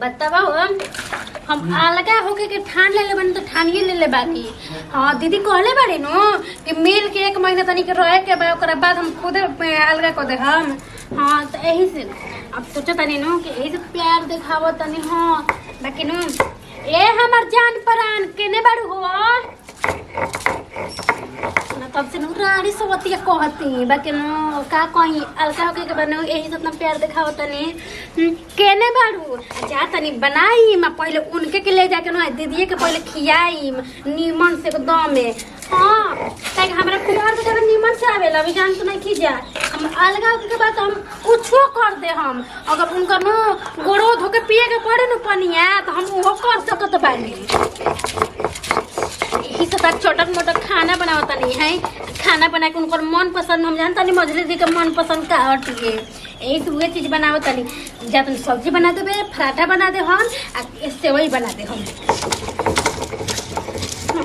बतावा हम अलगा होके के ठान ले बनी तो ठानिए ले बानी। हाँ दीदी कहले बाड़ी नो कि मिल के 1 महीना तनी के रहे के बाद ओकरा बाद हम खुद अलगा कर दे हम। हाँ तो यही से अब सोचा तनी नो कि यही से प्यार दिखावो तनी। हाँ बाकी नो ए हमार जान परान केने बाड़ू हो ना तब से रानी सोवतिया कहती बाकी नो का कहीं अलगा होके के बनो यही से इतना प्यार दिखावो तनी। केने बाड़ू जा तनी बनाई मैं पहले उनके के ले जाके ना दीदी के पहले खियाई नीमन से एकदम में। हाँ ताकि हमरा प्यार के जब नीमन से आवेला अभी जान तो नहीं खिजा हम अलगा होके के बाद हम कुछो कर दे हम अगर उनका नो गोड़ो धो के पिए के पड़े न पनिया तो हम वो कर सकत बानी। यही सब छोटा मोटा खाना बनावता नहीं है खाना बना के उनकर मन पसंद हम जानता नहीं मझली दी के मन पसंद का हटिए यही तो वही चीज बनावता नहीं जा तुम सब्जी बना दे पराठा बना दे हम सेवई बना दे हम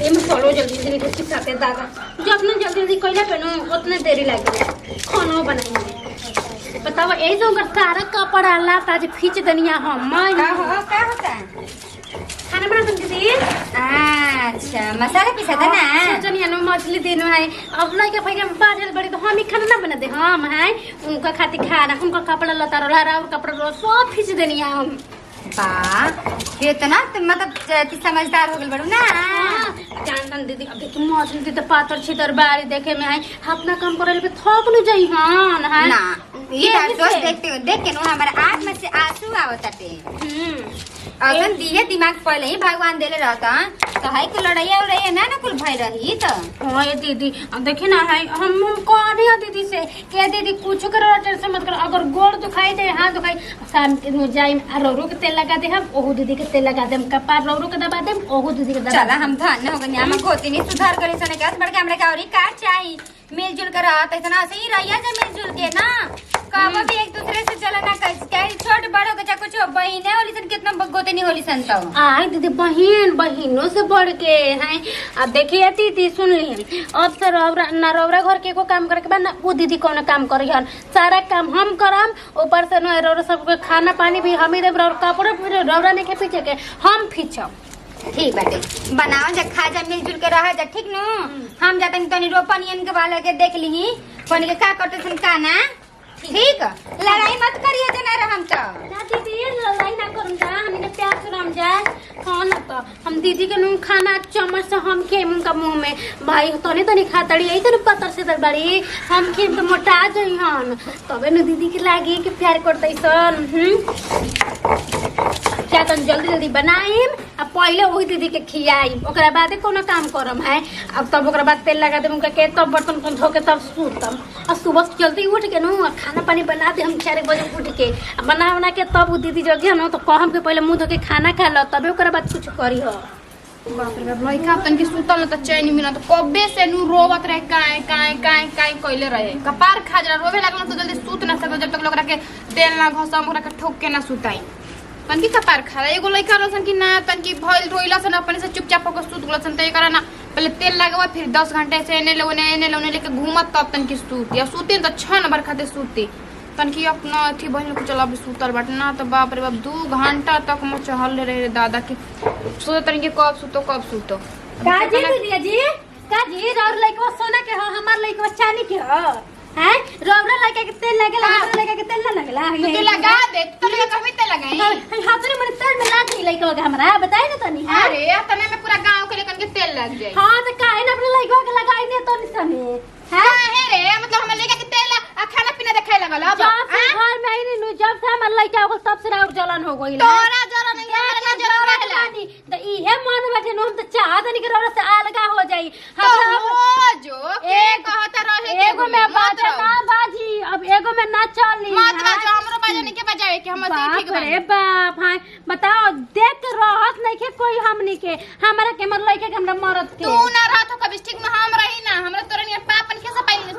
चलो जल्दी जल्दी सिखाते दादा जो अपने जल्दी जल्दी कैला पे नो उतने देरी लगे खाना बनाएंगे। बताओ यही तो उनका सारा कपड़ा ला ताज खींच दनिया हम क्या होता है खाना बना तुम दीदी। अच्छा मसाला पीसा था ना सोचनी है मछली दिन है अब लड़के भाई बाढ़ बड़ी तो हम ही खाना ना बना दे हम है उनका खातिर खाना उनका कपड़ा लता रहा और कपड़ा सब खींच देनी है हम। ये तो ना तुम मतलब समझदार हो गए बड़ू ना। जानतन दीदी अब देखी मछली दीदी पातर छितर बारी देखे में है अपना काम करे पे थक न जाई हां है ना ये दोस्त देख के नो हमारे आंख में से आंसू आवताते। असन दिए दिमाग पहले ही भगवान देले रहता तो है को लड़ाई और रही ना कुल भाई रही तो। हां ये दीदी अब देखे ना है हम कह रही दीदी से के दीदी कुछ करो टेंशन मत कर अगर गोड़ दुखाई दे हाथ दुखाई शाम के जाई रोरो के तेल लगा दे हम ओहू दीदी के तेल लगा दे हम कपार रोरो के दबा दे ओहू दीदी के दबा चला हम धन हो गए हम खोती नहीं सुधार करे सने का बड़ के हमरा का और का चाहिए मिलजुल कर रहत इतना सही रहिया जे मिलजुल के ना कब भी एक दूसरे से चलना कह छोट बड़ो के कुछ बहिने होली सन कितना गोते नहीं होली सन तो आय दीदी बहिनों से बढ़ के हैं। अब देखिए दीदी सुन ली अब से नरौरा घर के को काम करे के बाद ना वो दीदी कौन काम करी हन सारा काम हम करम ऊपर से नरौरा सबके खाना पानी भी हम ही देब और कपड़ा रौरा नहीं के पीछे के हम खींचब। ठीक बाटे बनाओ जा खा जा मिलजुल के रह जा ठीक नो हम जाते तनी रोपनियन के वाला के देख ली पनी के का करते सन का ना ठीक लड़ाई मत करिए जना रहम तो ना दीदी लड़ाई ना करूं जा हमने प्यार से रम जा खाना तो हम दीदी के नु खाना चम्मच से हम के उनका मुंह में भाई तनी तनी खातड़ी यही तो पत्थर से दरबारी हम के तो मोटा जई हन तबे न दीदी के लागी के प्यार करतै सन। क्या तन जल्दी जल्दी बनाईम आ पहले वही दीदी के खियाईम ओकरा बाद कोनो काम करम है अब तब ओकरा बाद तेल लगा देम उनका के तब बर्तन को धो के तब सूतम और सुबह जल्दी उठ के नु खाना पानी बना दे हम 4 बजे उठ के बना के तब दीदी जगह न तो कहम के पहले मुंह धो के खाना खा लो तबे ओकरा बाद कुछ करी हो। बाप रे बाप लइका तन के सुतल त चैन मिला तो कबे से नु रोवत रहे काए कइले रहे कपार खाजरा रोवे लागल तो जल्दी सूत ना सको जब तक लोग के तेल ना घसम ओकरा के ठोक के ना सुताई तन की कपार खा एगो लइका रोसन की ना तन की भइल रोइला सन अपने से चुपचाप होकर सूत गल सन तय करा ना पहले तेल लगावा फिर 10 घंटे से एने लोने लेके घूमत तब तन की सूत या सूते त 6 नंबर खाते सूती तन की अपना अथी बहन को चला सूतल बाटे ना तो बाप रे बाप 2 घंटा तक म चहल रहे दादा के सोचो तन के कब सूतो काजी दीदी जी और लइकवा सोना के हो हमार लइकवा चांदी के हो हैं रोबरा लगा के तेल लगेला हमरा लगा के तेल ना लगेला तू लगा दे तो लगा कभी तेल लगाई हाथ में मन तेल में लाग नहीं लइकवा के हमरा बताई ना तनी हां अरे तने में पूरा गांव के लेकन के तेल लग जाए। हां तो काहे ना अपने लइकवा के लगाई ने तो निसने हां है रे मतलब हम लेके के तेल खाना पीना देखाई लगल अब घर में आई नु जब से हमर लइका हो तब से और जलन हो गइल तोरा जलन नहीं हमरा ना जलन रहला तो इहे मन बैठे नु हम तो चाहत नहीं के रोरा से अलगा हो जाई हम जो एक कहता रहे एगो में बात ना बाजी अब एगो में ना चली मत बाजो हमरो बाजने के बजावे कि हम से ठीक बा अरे बाप हां बताओ देख के रहत नहीं के कोई हमनी के हमरा के मर लइका के हमरा मरद के तू ना रहत कभी ठीक में हम रही ना हमरा तोरा ने पापन के से पहले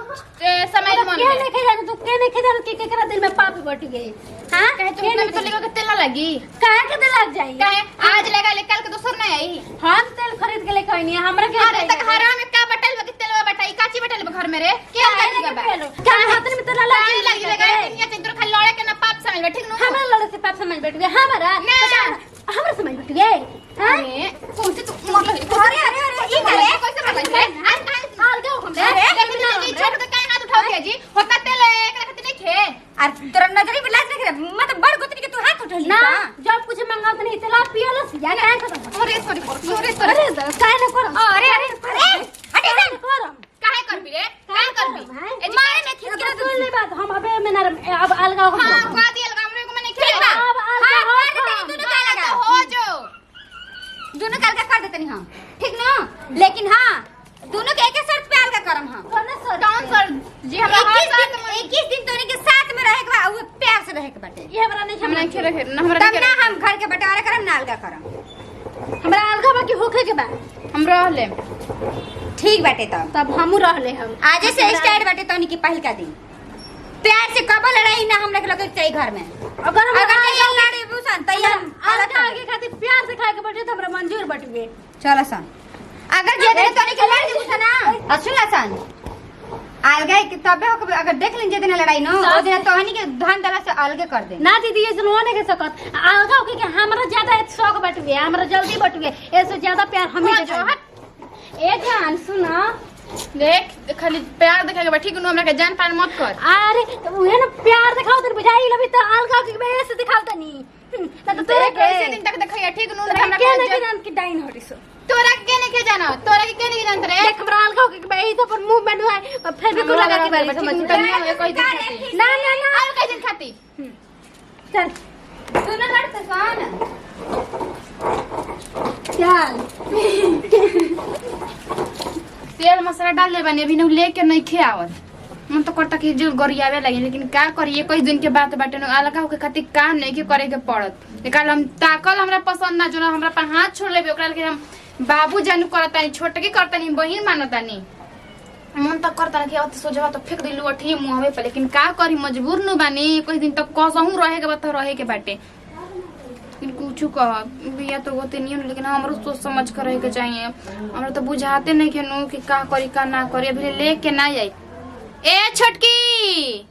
समय मन के नहीं खे जान तू के नहीं खे जान के केकरा दिल में पाप बट गए हां कहे तू में तो लेगा के तेल ना लगी काहे के दिल लग जाई कहे आज लगा ले कल के दूसर नहीं आई हम तेल खरीद के लेके आईनी हमरा के अरे तक हरा में का बटल के तेलवा बेटा ई काची बैठल घर में रे के काची का बा क्या हाथ में तो लाला लगी लगा दुनिया से तोर खाली लड़े के ना पाप समझ बैठ ठीक न हमरा लड़े से पाप समझ बैठ गया हमारा हमरा समझ बैठ गए अरे कौन से तू मर अरे अरे अरे ई करे कैसे मर गई हाल गए हम अरे लेकिन छोड़ के काहे हाथ उठाओ के जी होता तेल एकरा खातिर नहीं खे और तोरा नजरी में लाज नहीं रे मतलब बड़ गोतनी के तू हाथ उठली ना जब कुछ मंगा तो नहीं चला पियलस या काहे खत्म अरे सॉरी अरे काहे न कर अरे अरे अरे हटे जा कर काहे करबी रे काहे करबी ए मारे ने खींच के सुन ले बात हम अबे में ना अब अलगा हो हां का दियल हमरे को मैंने खेल अब अलगा हो दोनों का लगा हो जो दोनों का अलग कर देतनी हम ठीक ना लेकिन हां दोनों के एक शर्त पे अलग करम हम कौन सर जी हमरा हर साथ 21 दिन तोनी के साथ में रहे के बा वो प्यार से रहे के बाटे ये हमरा नहीं हमरा खेले खेल ना हमरा तब ना हम घर के बंटवारा करम ना अलग करम हमरा अलगा बाकी होखे के बा हम रहले ठीक बाटे तब हमू रहले हम आज से स्टार्ट बाटे तोनी की पहल का दिन प्यार से कब लड़ाई ना हम लगे चाहिए घर में अगर हम अगर ये लड़ाई बुसान तैयार अलग आगे खातिर प्यार से खाए के बैठे तो हमरा मंजूर बटवे चल सन अगर जे दिन तोनी के लड़ाई बुसाना सुन सन अलग के तबे हो अगर देख लें जे दिन लड़ाई ना ओ दिन तोहनी के धन दला से अलग कर दे ना दीदी ये सुनो नहीं के सकत अलगा होके के हमरा ज्यादा शौक बटवे हमरा जल्दी बटवे ऐसे ज्यादा प्यार हमें दे ए जान सुना देख खाली प्यार देखा के बा ठीक न हमरा के जान पान मत कर अरे तो उहे ना प्यार दिखाओ तन बुझाई लबी तो अलगा होके के ऐसे दिखाओ तनी ना तो तोरे कैसे दिन तक देखैया ठीक न हमरा के के नहीं जान की डाइन हटिसो तोरा के नहीं के जाना तोरा के नहीं जानत रे देख हमरा अलगा होके के बैठी तो पर मुंह बनवाए फिर भी को लगा के बैठ समझ कोई दिन खाती ना ना ना आयो कई दिन खाती चल सुन लड़ते सन चल तेल मसाला डाल ले बने अभी न लेके नहीं खे आवत मन तो करता कि जो गरियावे लगे लेकिन का करिए कई दिन के बात बाटे न अलगा होके खातिर काम नहीं के करे के पड़त निकाल हम ताकल हमरा पसंद ना जो हमरा पर हाथ छोड़ लेबे ओकरा के हम बाबू जानू करतानी छोटकी करतानी बहिन मानतानी मन तक करता कि अब सोचबा तो फेंक दिलू अठी मुंहवे पे लेकिन का करी मजबूर न बानी कई दिन तक कसहू रहे के बात रहे के बाटे कुछ कह बिया तो होते नहीं लेकिन हमरो सोच समझ कर रहे के चाहिए हमरा तो बुझाते नहीं के नु कि का करी का ना करी अभी लेके ना जाई ए छोटकी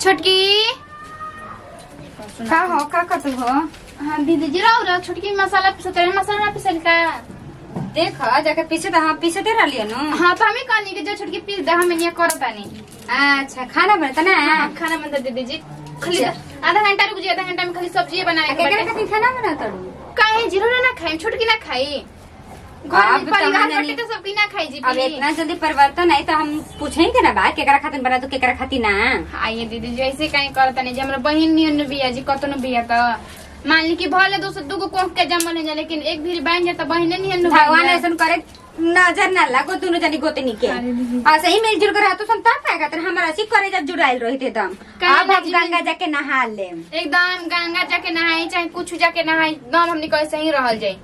छोटकी का हो का करत हो हां दीदी जी राव छोटकी मसाला पीसते मसाला ना पीसल का देख जाके पीछे तो हम पीछे दे रहलिए न हां तो हमें कहनी कि जो छोटकी पीस दे हम ये करतानी अच्छा खाना बनता ना खाना बनता दीदी जी खाली आधा घंटा रुक जाइए आधा घंटा में खाली सब्जी बनाए के केकरा बाटे खातिर खाना बनाता काहे जीरो ना खाई छोटकी ना खाई घर अब में तो परिवार हमने बाटे तो सबकी ना खाई जी अब इतना जल्दी परिवर्तन है तो हम पूछेंगे ना बा केकरा खातिर बना दो केकरा खातिर ना आइए दीदी जी ऐसे कहीं करता नहीं हमरा बहन नियन बिया जी कतनो बिया तो मान ली कि भले दोस्त दुगो कोख के जमल है लेकिन एक भी बहन जा तो बहने नियन भगवान ऐसा करे नजर ना लागो दोनों जनी गोतनी के ऐसे ही मिलजुल कर रहतो सन तब पाएगा तो हमारा सी करे जब जुड़ाइल रहित एकदम अब हम गंगा जाके नहा ले एकदम गंगा जाके नहाई चाहे कुछ जाके नहाई एकदम हमनी कैसे ही रहल जाई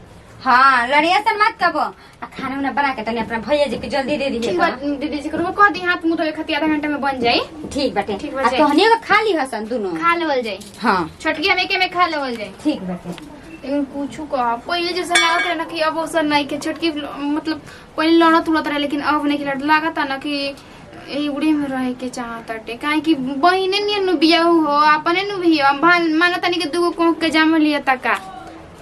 हाँ लड़िया सन मत कबो आ खाना उना बना के तनी अपना भैया जी के जल्दी दे ठीक बा दीजिए दीदी जी को कह दी हाथ मुंह धोए खातिर आधा घंटा में बन जाई ठीक बाटे ठीक आ बाटे। तोहनी को खा ली हसन दोनों खा लेवल जाई हाँ छोटकी हमें के में खा लेवल जाई ठीक बाटे लेकिन कुछ कह पहले जैसे लागत रहे ना कि अब अवसर नहीं के छोटकी मतलब पहले लड़त उड़त रहे लेकिन अब नहीं कि लागत ना कि यही उड़े में रहे के चाहताटे काहे कि बहिने नियन बिया हो अपने नु भी मानो तनी के दुगो कोख के जाम लिया तका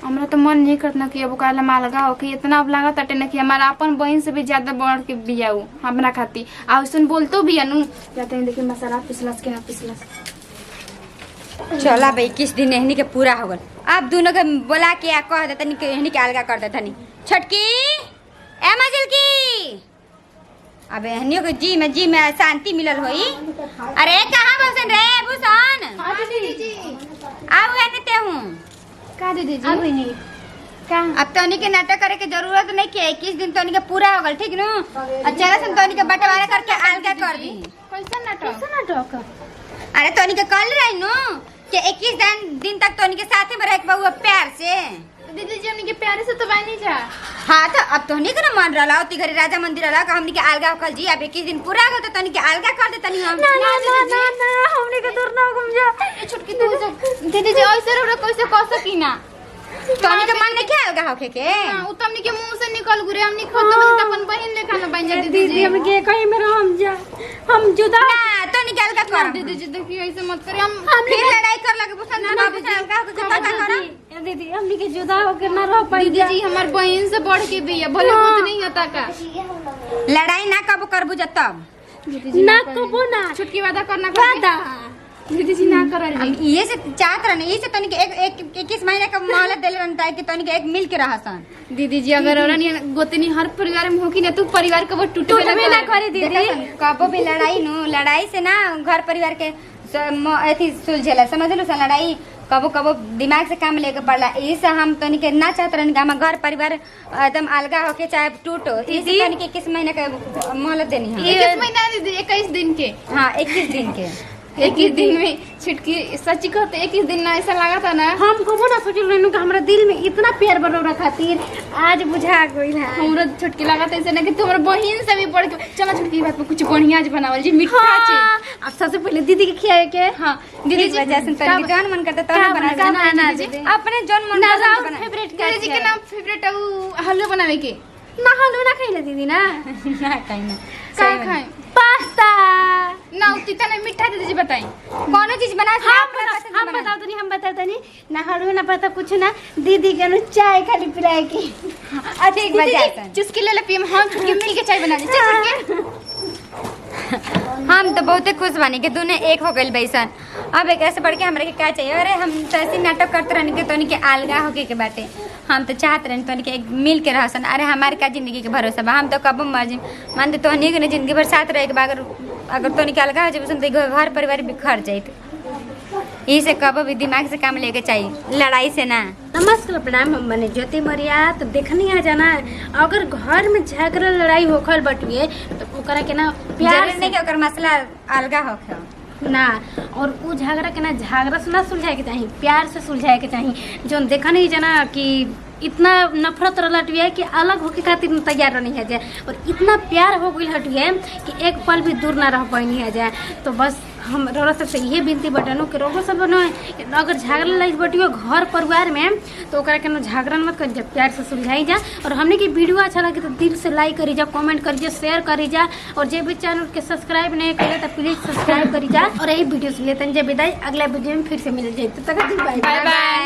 हमरा तो मन नहीं करता कि अब काला मालगा हो कि इतना अब लागत अटे ना कि हमारा अपन बहन से भी ज्यादा बढ़ के बिया हो हमरा खाती आ उसन बोलतो भी अनु जाते हैं देखिए मसाला पिसलस के ना पिसलस चला भाई किस दिन एहनी के पूरा हो गल अब दोनों के बोला के आ कह दे तनी के एहनी के अलगा कर दे तनी छोटकी ए मजिल की अब एहनियो के जी में शांति मिलल होई अरे कहां बसन रे भूषण हां दीदी जी अब एने ते हूं का दीदी जी अभी नहीं का अब तोनी के नाटक करे के जरूरत नहीं के 21 दिन तोनी के पूरा हो गल ठीक नु अच्छा सन तोनी के बंटवारा करके अलगा कर दी कैसा नाटक कैसा नाटक अरे तोनी के कल रही नु कि 21 दिन तक तोनी के साथे में रह के बहु प्यार से दीदी जी हमनी के प्यारे से तो बानी जा हाँ तो अब तोहनी के ना मन रहा ती घरे राजा मंदिर रहा हमनी के अलगा कल जी अब 21 दिन पूरा हो तो तोनी के अलगा कर दे तनी हम ना हमने के दूर ना घूम जा छोटकी दीदी जी ऐसे रो कैसे कह सकी ना तोनी के मन नहीं क्या अलगा होके के हां उतमनी के मुंह से निकल गुरे हमनी खतो बस अपन बहन लेखा में बन जा दीदी जी हम के कहीं में हम जा हम जुदा ना तोनी के अलगा कर दीदी जी देखिए ऐसे मत करिए हम फिर लड़ाई कर लगे बुसन बाबू से अलगा होके जता का करा दीदी हमनी के जुदा होके ना रह पाई दीदी जी हमार बहन से बढ़ के भी है भले कुछ नहीं होता का लड़ाई ना कब करबू जतब दीदी जी ना कबो ना छुटकी वादा करना वादा दीदी जी ना कर हम ये से चाहत रहने ये से तोनी के एक 21 महीने का मोहलत देले रहन ताकि तोनी के एक मिल के रहसन दीदी जी अगर औरनी गोतनी हर परिवार में होकी ना तो परिवार कब टूटे ना करे दीदी कबो भी लड़ाई नु लड़ाई से ना घर परिवार के अथी सुलझेला समझलू सा लड़ाई कबो कबो दिमाग से काम लेके पड़ला इसे हम तोनी के ना चाहत रहन हम घर परिवार एकदम अलगा होके चाहे टूटो इसे तोनी के 21 महीने का मोहलत देनी है 21 महीना दीदी 21 दिन के हां 21 दिन के 21 दिन में छिटकी सच्ची कहते 21 दिन ना ऐसा लगा था ना हम कबो ना सोचल रहनु कि हमरा दिल में इतना प्यार बनौरा खातिर आज बुझा गइल है हमरा छुटकी लगा था ऐसे ना कि तुम्हारे बहन से भी बढ़ के चलो छुटकी बात में कुछ बढ़िया आज बनावल जी मीठा छे अब सबसे पहले दीदी के खियाए के हां दीदी जी वजह से तोनी के जौन मन करता तो बना दीदी अपने जौन मन ना करता राउर फेवरेट का दीदी जी के नाम फेवरेट हलवा बनावे के ना हलवा ना खाइले दीदी ना ना कहीं ना का खाए पास्ता ना उतना नहीं मीठा दीदी जी बताएं कोनो चीज बना हम बता दनी हम बता दनी ना हलवा ना पता कुछ ना दीदी के नु चाय खाली पिलाए की ठीक बजा चुस्की ले ले पियम हम छुटकी मिल के चाय बना दी चल हम तो बहुते खुश बानी कि दोनों एक हो गइल बैसन अब एक ऐसे बढ़ के हमरा के क्या चाहिए अरे हम तो ऐसे नाटक करते रहने के तोनी के अलगा होके के बाटे हम तो चाहते रहने तोनी के एक मिल के रहसन अरे हमारे का जिंदगी के भरोसा बा हम तो कब मर्जी मान दे तोहनी के जिंदगी भर साथ रहे के बा अगर तोनी के अलगा हो जाए तो घर परिवार बिखर जाइत ई से कब भी दिमाग से काम लेके चाहिए लड़ाई से ना। नमस्कार प्रणाम हम बने ज्योति मरिया। तो देखनी आ जाना अगर घर में झगड़ा लड़ाई होखल बटुए तो ओकरा के ना प्यार नहीं कि ओकर मसला अलगा होखे ना और वो झगड़ा के ना झगड़ा से ना सुलझाए के चाहिए प्यार से सुलझाए के चाहिए। जो देखा नहीं जाना कि इतना नफरत लटुए कि अलग होके खातिर तैयार नहीं है जाए और इतना प्यार हो गई हटुए कि एक पल भी दूर ना रह पाई है जाए। तो बस हम रोरा सबसे ये विनती बटनों कि रोगो सब न अगर झगड़ा लड़ाई बटियो घर परिवार में तो ओकरा के झगड़ा मत कर जब प्यार से सुलझाई जा। और हमने की वीडियो अच्छा लगे तो दिल से लाइक करी जा, कमेंट करी जा, शेयर करी जा और जे भी चैनल के सब्सक्राइब नहीं करे तो प्लीज सब्सक्राइब करी जा। और यही वीडियो से लेते हैं जब विदाई अगला वीडियो में फिर से मिल जाए। तो तक बाय बाय।